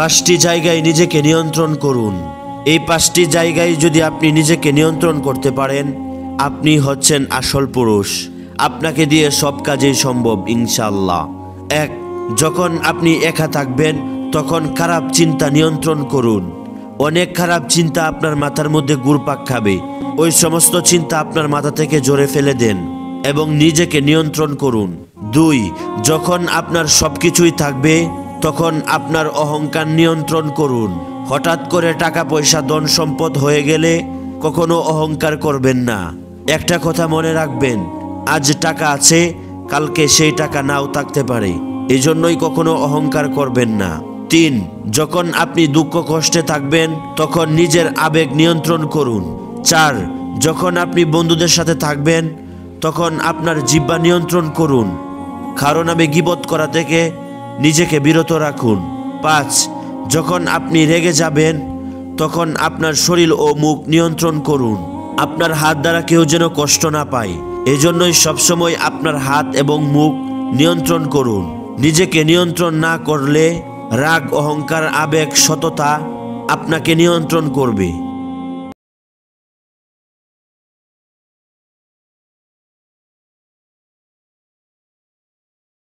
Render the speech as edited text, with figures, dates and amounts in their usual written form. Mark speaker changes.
Speaker 1: 5টি জায়গায় নিজেকে নিয়ন্ত্রণ করুন। এই 5টি জায়গায় যদি আপনি নিজেকে নিয়ন্ত্রণ করতে পারেন, আপনি হচ্ছেন আসল পুরুষ। আপনাকে দিয়ে সব কাজেই সম্ভব ইনশাআল্লাহ। 1, যখন আপনি একা থাকবেন তখন খারাপ চিন্তা নিয়ন্ত্রণ করুন। অনেক খারাপ চিন্তা আপনার মাথার মধ্যে ঘুরপাক খাবে। ওই সমস্ত চিন্তা আপনার মাথা থেকে জোরে ফেলে দেন এবং নিজেকে নিয়ন্ত্রণ করুন। 2, যখন আপনার সবকিছুই থাকবে তখন আপনার অহংকার নিয়ন্ত্রণ করুন। হঠাৎ করে টাকা পয়সা ধন সম্পদ হয়ে গেলে কখনো অহংকার করবেন না। একটা কথা মনে রাখবেন, আজ টাকা আছে, কালকে সেই টাকা নাও থাকতে পারে, এজন্যই কখনো অহংকার করবেন না। 3, যখন আপনি দুঃখ কষ্টে থাকবেন তখন নিজের আবেগ নিয়ন্ত্রণ করুন। 4, যখন আপনি বন্ধুদের সাথে থাকবেন তখন আপনার জিহ্বা নিয়ন্ত্রণ করুন। কারো নামে গীবত করা থেকে নিজেকে বিরত রাখুন। 5, যখন আপনি রেগে যাবেন তখন আপনার শরীর ও মুখ নিয়ন্ত্রণ করুন। আপনার হাত দ্বারা কেউ যেন কষ্ট না পায়, এজন্যই সবসময় আপনার হাত এবং মুখ নিয়ন্ত্রণ করুন। নিজেকে নিয়ন্ত্রণ না করলে রাগ, অহংকার, আবেগ, সততা আপনাকে নিয়ন্ত্রণ করবে।